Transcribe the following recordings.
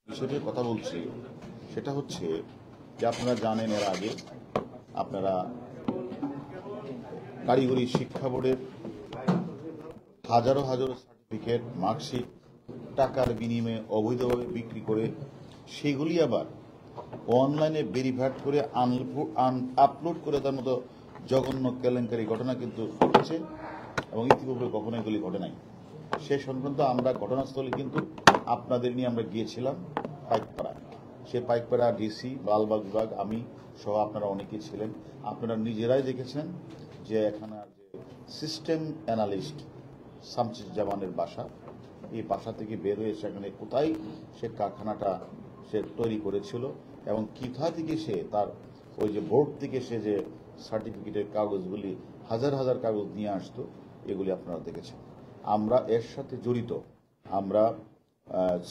বিষয় নিয়ে কথা বলছি সেটা হচ্ছে যে আপনারা জানেন এর আগে আপনারা কারিগরি শিক্ষা বোর্ডের হাজারো হাজারো সার্টিফিকেট মার্কশিট টাকার বিনিময়ে অবৈধভাবে বিক্রি করে সেগুলি আবার অনলাইনে ভেরিফাইড করে আপলোড করে তার মতো জঘন্য কেলেঙ্কারি ঘটনা কিন্তু ঘটেছে এবং ইতিপূর্বে কখনো এগুলি ঘটে নাই। সে সংক্রান্ত আমরা ঘটনাস্থলে কিন্তু আপনাদের নিয়ে আমরা গিয়েছিলাম পাইকপাড়া। সে পাইকপাড়া ডিসি লালবাগ বিভাগ আমি সহ আপনারা অনেকেই ছিলেন। আপনারা নিজেরাই দেখেছেন যে এখানে যে সিস্টেম অ্যানালিস্ট শামসুজ্জামানের বাসা, এই বাসা থেকে বের হয়ে সেখানে কোথায় সে কারখানাটা সে তৈরি করেছিল এবং কোথা থেকে সে তার ওই যে বোর্ড থেকে সে যে সার্টিফিকেটের কাগজগুলি হাজার হাজার কাগজ নিয়ে আসতো, এগুলি আপনারা দেখেছেন। আমরা এর সাথে জড়িত আমরা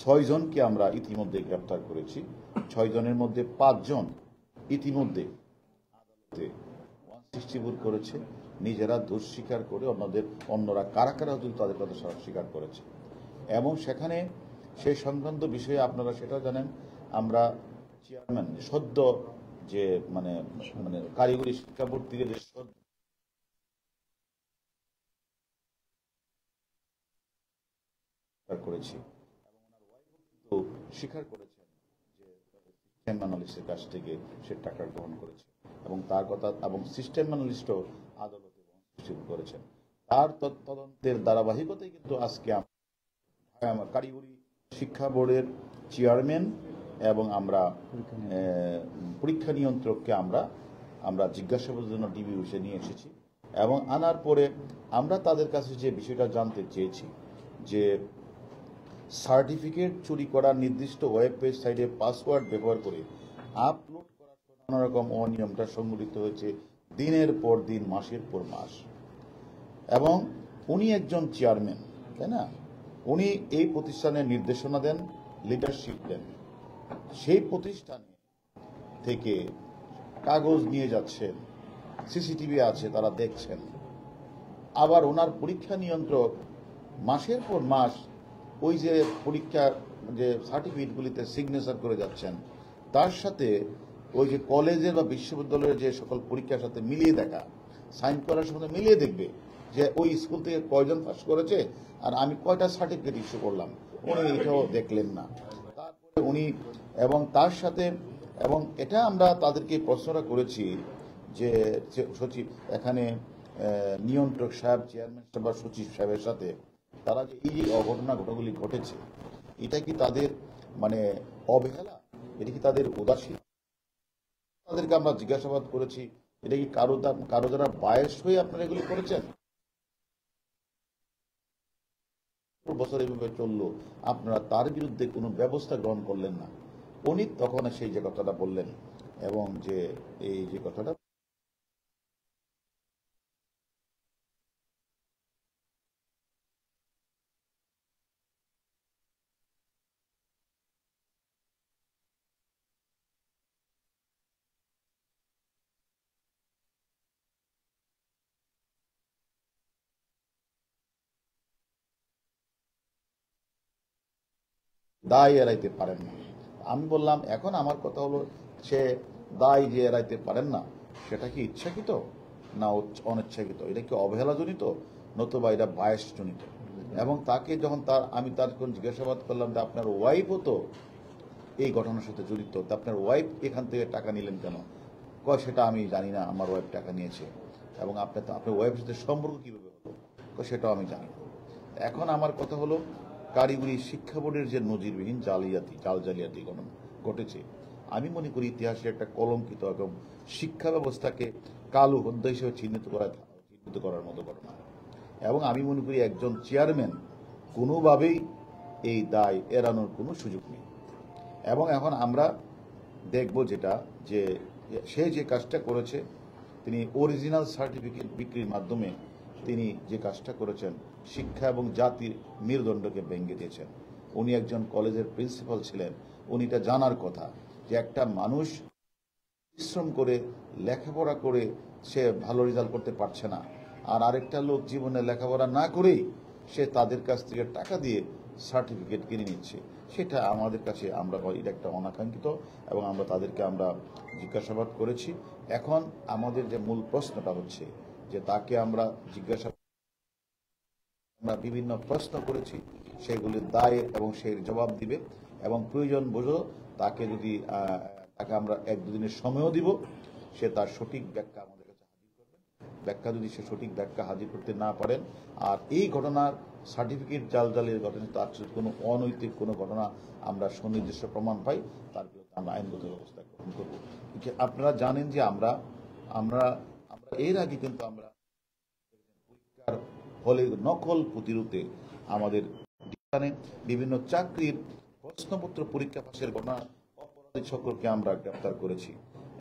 6 জনকে আমরা ইতিমধ্যে গ্রেপ্তার করেছি। 6 জনের মধ্যে 5 জন ইতিমধ্যে আদালতে 164 করেছে, নিজেরা দোষ স্বীকার করে অন্যরা কারা কারা তাদের কথা স্বীকার করেছে। এবং সেখানে সেই সংক্রান্ত বিষয়ে আপনারা সেটা জানেন, আমরা চেয়ারম্যান সদ্য যে মানে মানে কারিগরি শিক্ষা বোর্ড থেকে যে করেছি এবং ওনার ওয়াইফও কিন্তু স্বীকার করেছেন যে সিস্টেম অ্যানালিস্টের কাছ থেকে সে টাকা গ্রহণ করেছে এবং তার কথা এবং সিস্টেম অ্যানালিস্টও আদালতে করেছেন। তার তদন্তের ধারাবাহিকতায় কিন্তু আজকে কারিগরি শিক্ষা বোর্ডের চেয়ারম্যান এবং আমরা পরীক্ষা নিয়ন্ত্রককে আমরা জিজ্ঞাসাবাদের জন্য ডিবি অফিসে নিয়ে এসেছি এবং আনার পরে আমরা তাদের কাছে যে বিষয়টা জানতে চেয়েছি যে সার্টিফিকেট চুরি করার নির্দিষ্ট ওয়েবসাইটে পাসওয়ার্ড ব্যবহার করে আপলোড করার নানা রকম অনিয়মটা সংঘটিত হয়েছে দিনের পর দিন, মাসের পর মাস। এবং উনি একজন চেয়ারম্যান, তাই না? উনি এই প্রতিষ্ঠানের নির্দেশনা দেন, লিডারশিপ দেন। সেই প্রতিষ্ঠানে থেকে কাগজ নিয়ে যাচ্ছেন, সিসিটিভি আছে, তারা দেখছেন। আবার ওনার পরীক্ষা নিয়ন্ত্রক মাসের পর মাস ওই যে পরীক্ষার যে সার্টিফিকেটগুলিতে সিগনেচার করে যাচ্ছেন, তার সাথে ওই যে কলেজের বা বিশ্ববিদ্যালয়ের যে সকল পরীক্ষার সাথে মিলিয়ে দেখা, সাইন করার সাথে মিলিয়ে দেখবে যে ওই স্কুল থেকে কয়জন পাস করেছে আর আমি কয়টা সার্টিফিকেট ইস্যু করলাম, উনি এটাও দেখলেন না। তারপরে উনি এবং তার সাথে এবং এটা আমরা তাদেরকে প্রশ্নটা করেছি যে সচিব এখানে নিয়ন্ত্রক সাহেব, চেয়ারম্যান সাহেব বা সচিব সাহেবের সাথে তারা যে এই যে ঘটনাগুলি ঘটেছে, এটা কি তাদের মানে অবহেলা, এটা কি তাদের উদাসীন? তাদেরকে আমরা জিজ্ঞাসাবাদ করেছি, এটা কি কারো দ্বারা বায়াস হয়ে আপনারা এগুলি করেছেন? বছর এইভাবে চললো, আপনারা তার বিরুদ্ধে কোনো ব্যবস্থা গ্রহণ করলেন না। উনি তখন সেই যে কথাটা বললেন এবং যে এই যে কথাটা দায় এড়াইতে পারেন না। আমি বললাম এখন আমার কথা হলো, সে দায় যে এড়াইতে পারেন না সেটা কি ইচ্ছাকৃত না অনিচ্ছাকৃত? এটা কি অবহেলাজনিত নতুবা এটা বায়াসজনিত? এবং তাকে যখন আমি তার কোন জিজ্ঞাসাবাদ করলাম যে আপনার ওয়াইফও তো এই ঘটনার সাথে জড়িত, আপনার ওয়াইফ এখান থেকে টাকা নিলেন কেন? কয় সেটা আমি জানি না, আমার ওয়াইফ টাকা নিয়েছে। এবং আপনার ওয়াইফের সাথে সম্পর্ক কিভাবে হলো? সেটাও আমি জানি না। এখন আমার কথা হলো, কারিগরি শিক্ষা বোর্ডের যে নজিরবিহীন জালিয়াতি ঘটেছে, আমি মনে করি ইতিহাসে একটা কলঙ্কিত এবং শিক্ষা ব্যবস্থাকে কালো হত্যা হিসেবে চিহ্নিত করার মতো ঘটনা। এবং আমি মনে করি একজন চেয়ারম্যান কোনোভাবেই এই দায় এড়ানোর কোনো সুযোগ নেই। এবং এখন আমরা দেখব যেটা যে সে যে কাজটা করেছে, তিনি অরিজিনাল সার্টিফিকেট বিক্রির মাধ্যমে তিনি যে কাজটা করেছেন, শিক্ষা এবং জাতির মেরুদণ্ডকে ভেঙে দিয়েছেন। উনি একজন কলেজের প্রিন্সিপাল ছিলেন, উনি এটা জানার কথা যে একটা মানুষ পরিশ্রম করে লেখাপড়া করে সে ভালো রেজাল্ট করতে পারছে না, আর আরেকটা লোক জীবনে লেখাপড়া না করেই সে তাদের কাছ থেকে টাকা দিয়ে সার্টিফিকেট কিনে নিচ্ছে। সেটা আমাদের কাছে আমরা এটা একটা অনাকাঙ্ক্ষিত, এবং আমরা তাদেরকে আমরা জিজ্ঞাসাবাদ করেছি। এখন আমাদের যে মূল প্রশ্নটা হচ্ছে যে তাকে আমরা আমরা বিভিন্ন প্রশ্ন করেছি, সেগুলির দায় এবং সেই জবাব দিবে, এবং প্রয়োজন বোঝো তাকে যদি তাকে আমরা 1-2 দিনের সময়ও দিব, সে তার সঠিক ব্যাখ্যা আমাদের কাছে হাজির করবে। ব্যাখ্যা যদি সে সঠিক ব্যাখ্যা হাজির করতে না পারেন, আর এই ঘটনার সার্টিফিকেট জালজালের ঘটনা তার কোনো অনৈতিক কোনো ঘটনা আমরা সুনির্দিষ্ট প্রমাণ পাই, তার বিরুদ্ধে আমরা আইনগত ব্যবস্থা গ্রহণ করব। আপনারা জানেন যে আমরা আমরা আমরা এর আগে কিন্তু আমরা পরীক্ষার হলে নকল প্রতিরোধে আমাদের বিভিন্ন চাকরির প্রশ্নপত্র পরীক্ষা পাশের ঘটনা অপরাধী সকলকে আমরা গ্রেফতার করেছি।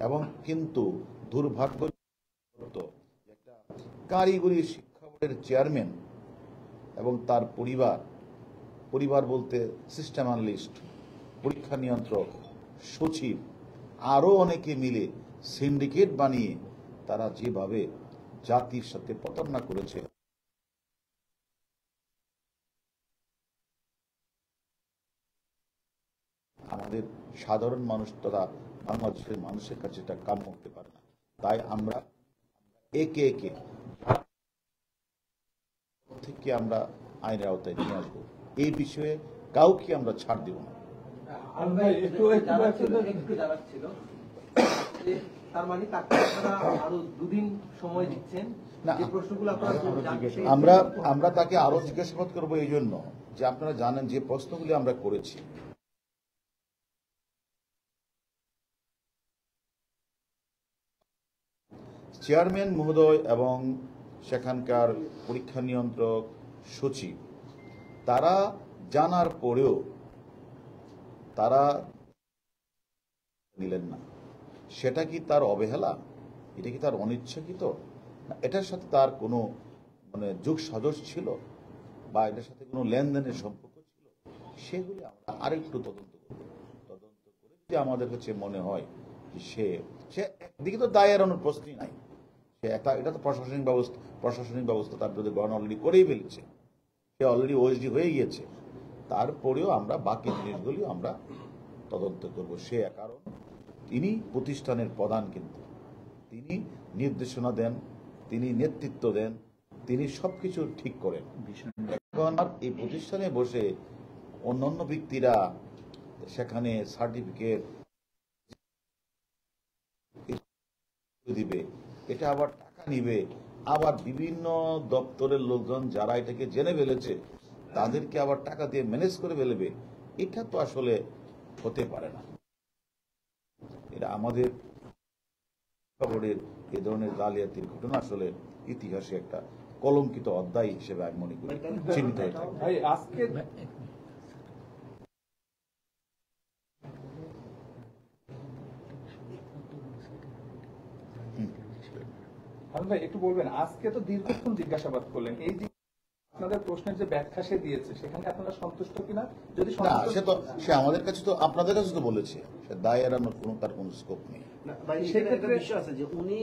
এবং কিন্তু দুর্ভাগ্য একটা কারিগরি শিক্ষা বোর্ডের চেয়ারম্যান এবং তার পরিবার বলতে সিস্টেম অ্যানালিস্ট, পরীক্ষা নিয়ন্ত্রক, সচিব, আরো অনেকে মিলে সিন্ডিকেট বানিয়ে তারা যেভাবে জাতির সাথে প্রতারণা করেছে, আমাদের সাধারণ মানুষ তথা বাংলাদেশের মানুষের কাছে এটা কাম্য হতে পারে না। তাই আমরা একে একে থেকে আমরা আইনের আওতায় নিয়ে আসবো। এই বিষয়ে কাউকে আমরা ছাড় দেব না। তার মানে তাকে আপনারা আরো 2 দিন সময় দিচ্ছেন, যে প্রশ্নগুলো আমরা তাকে আরো জিজ্ঞাসাবাদ করবো এই জন্য যে আপনারা জানেন যে প্রশ্নগুলি আমরা করেছি, চেয়ারম্যান মহোদয় এবং সেখানকার পরীক্ষা নিয়ন্ত্রক, সচিব, তারা জানার পরেও তারা নিলেন না। সেটা কি তার অবহেলা? এটা কি তার অনিচ্ছাকৃত? না, এটার সাথে তার কোনো যোগ সাজস ছিল বা এটার সাথে কোনো লেনদেনের সম্পর্ক ছিল? সেগুলি আমরা আরেকটু তদন্ত করব। তদন্ত করে যদি আমাদের কাছে মনে হয় সে একদিকে তো দায় এড়ানোর প্রশ্নই নাই, এটা তো প্রশাসনিক ব্যবস্থা তার বিরুদ্ধে গ্রহণ অলরেডি করেই ফেলেছে, সে অলরেডি ওএসডি হয়ে গিয়েছে। তারপরেও আমরা বাকি জিনিসগুলি আমরা তদন্ত করব। সে কারণ তিনি প্রতিষ্ঠানের প্রধান, কিন্তু তিনি নির্দেশনা দেন, তিনি নেতৃত্ব দেন, তিনি সবকিছু ঠিক করেন। এখন এই প্রতিষ্ঠানে বসে অন্যান্য ব্যক্তিরা সেখানে সার্টিফিকেট দিবে, এটা আবার টাকা নিবে, আবার বিভিন্ন দপ্তরের লোকজন যারা এটাকে জেনে ফেলেছে তাদেরকে আবার টাকা দিয়ে ম্যানেজ করে ফেলবে। এটা তো আসলে হতে পারে না। এটা আমাদের বোর্ডের এ ধরনের জালিয়াতির ঘটনা আসলে ইতিহাসে একটা কলঙ্কিত অধ্যায় হিসেবে আমি মনে করি চিহ্নিত হয়ে থাকে। ভাই একটু বলবেন, আজকে তো দীর্ঘক্ষণ জিজ্ঞাসাবাদ করলেন, এই যে আপনাদের প্রশ্নের যে ব্যাখ্যা সে দিয়েছে সেখানে আপনারা সন্তুষ্ট কিনা? যদি সে আমাদের কাছে তো আপনাদের কাছে তো বলেছে সে দায় এড়ানোর তার কোনো স্কোপ নেই। একটা বিষয় আছে যে উনি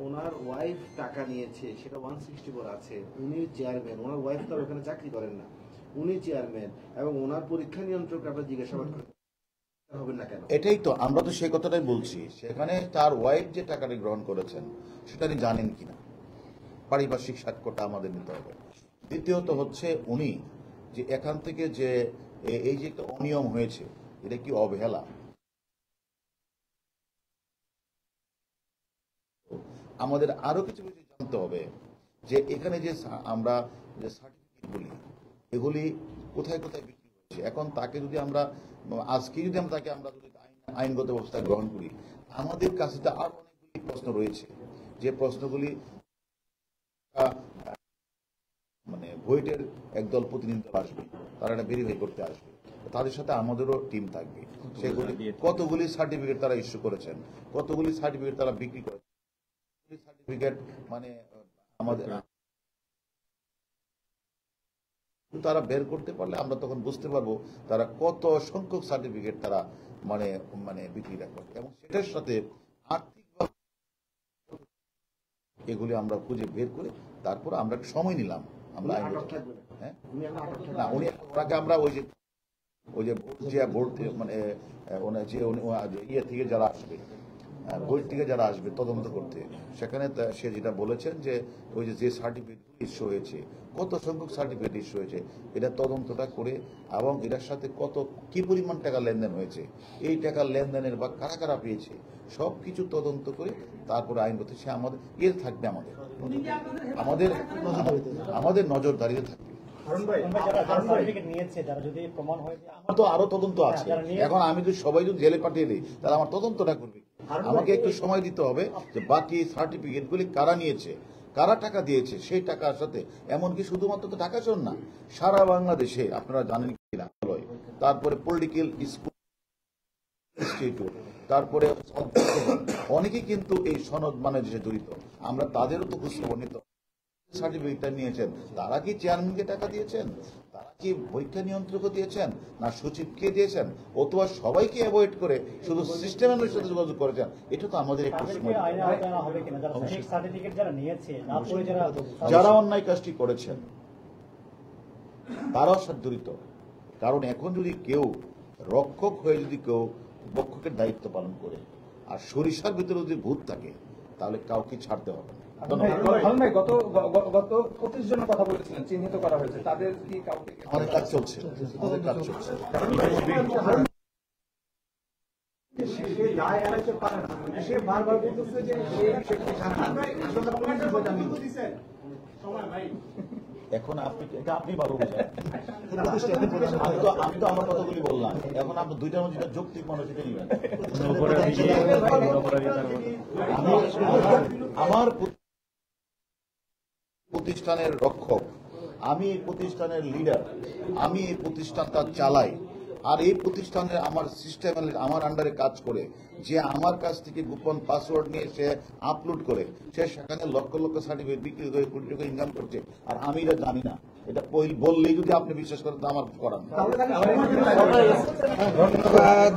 ওনার ওয়াইফ টাকা নিয়েছে, সেটা 164 আছে। উনি চেয়ারম্যান, ওনার ওয়াইফ তো ওখানে চাকরি করেন না, উনি চেয়ারম্যান, এবং ওনার পরীক্ষা নিয়ন্ত্রক আপনারা জিজ্ঞাসাবাদ করেন হবেন না কেন? এটাই তো, আমরা তো সেই কথাটাই বলছি। সেখানে তার ওয়াইফ যে টাকাটি গ্রহণ করেছেন সেটা তিনি জানেন কিনা, পারিপার্শ্বিক সাক্ষ্যটা আমাদের নিতে হবে। দ্বিতীয়ত হচ্ছে উনি যে এখান থেকে যে এই যে একটা অনিয়ম হয়েছে, এটা কি অবহেলা? আমাদের আরো কিছু বিষয় জানতে হবে যে এখানে যে আমরা যে সার্টিফিকেট বলি, এগুলি কোথায় কোথায় বিক্রি হচ্ছে। এখন তাকে যদি আমরা আজকে যদি তাকে আমরা যদি আইনগত ব্যবস্থা গ্রহণ করি, আমাদের কাছে তো আরো অনেকগুলি প্রশ্ন রয়েছে, যে প্রশ্নগুলি বুয়েটের একদল প্রতিনিধি আসবে, তারা এটা ভেরিফাই করতে আসবে, তাদের সাথে আমাদেরও টিম থাকবে। সেগুলি কতগুলি সার্টিফিকেট তারা ইস্যু করেছেন, কতগুলি সার্টিফিকেট তারা বিক্রি করেছেন, সার্টিফিকেট আমাদের তারা বের করতে পারলে আমরা তখন বুঝতে পারবো তারা কত সংখ্যক সার্টিফিকেট তারা বিক্রি করবে, এবং সেটার সাথে আর্থিক এগুলি আমরা খুঁজে বের করে তারপর আমরা সময় নিলাম। আমরা ওনাকে আমরা ওই যে ওই যে বোর্ড মানে ইয়ে থেকে যারা আসবে, বোর্ড থেকে যারা আসবে তদন্ত করতে, সেখানে সে যেটা বলেছেন যে ওই যে সার্টিফিকেট ইস্যু হয়েছে, কত সংখ্যক সার্টিফিকেট ইস্যু হয়েছে, এটা তদন্তটা করে এবং এটার সাথে কি পরিমাণ টাকা লেনদেন হয়েছে, এই টাকা লেনদেনের বা কারা কারা পেয়েছে সবকিছু তদন্ত করে তারপরে আইনগত সে আমাদের থাকবে, আমাদের নজরদারিতে থাকবে। আমার তো আরো তদন্ত আছে, এখন আমি যদি সবাই যদি জেলে পাঠিয়ে দিই তাহলে আমার তদন্তটা করবে। আমাকে একটু সময় দিতে হবে যে বাকি সার্টিফিকেট গুলি কারা নিয়েছে, কারা টাকা দিয়েছে, সেই টাকার সাথে এমনকি শুধুমাত্র তো টাকা চোর না, সারা বাংলাদেশে আপনারা জানেন কিনা, তারপরে পলিটিক্যাল স্কুল ইনস্টিটিউট, তারপরে অনেকেই কিন্তু এই সনদ মানে যে জড়িত, আমরা তাদেরও তো খোঁজখবর নিতে সার্টিফিকেটটা নিয়েছেন, তারা কি চেয়ারম্যানকে টাকা দিয়েছেন, তারা কি পরীক্ষা নিয়ন্ত্রক দিয়েছেন, না সচিবকে দিয়েছেন, অথবা সবাইকে অ্যাভয়েড করে শুধু সিস্টেমের সাথে যোগাযোগ করেছেন, এটা তো আমাদের একটু সময়। যারা অন্যায় কাজটি করেছেন তারাও জড়িত, কারণ এখন যদি কেউ রক্ষক হয়ে যদি কেউ বক্ষকের দায়িত্ব পালন করে আর সরিষার ভিতরে যদি ভূত থাকে তাহলে কাউকে ছাড়তে হবে না। গত 25 জনের কথা বলেছিলেন, চিহ্নিত করা হয়েছে, তাদের কি কাউকে? আমাদের কাজ চলছে, এখন আপনি ভালো বুঝেন, আমি তো আমার কথাগুলি বললাম, এখন আপনি দুইটার মধ্যে যেটা যৌক্তিক মনে সেটা নিবেন। আমার প্রতিষ্ঠানের রক্ষক, আমি এই প্রতিষ্ঠানের লিডার, আমি এই প্রতিষ্ঠানটা চালাই, আর এই প্রতিষ্ঠানের আমার সিস্টেম আমার আন্ডারে কাজ করে, যে আমার কাছ থেকে গোপন পাসওয়ার্ড নিয়ে সে আপলোড করে, সে সেখানে লক্ষ লক্ষ সার্টিফিকেট বিক্রি করে কোটি টাকা ইনকাম করছে, আর আমি এটা জানি না, এটা বললেই যদি আপনি বিশ্বাস করেন তো আমার করার। ধন্যবাদ।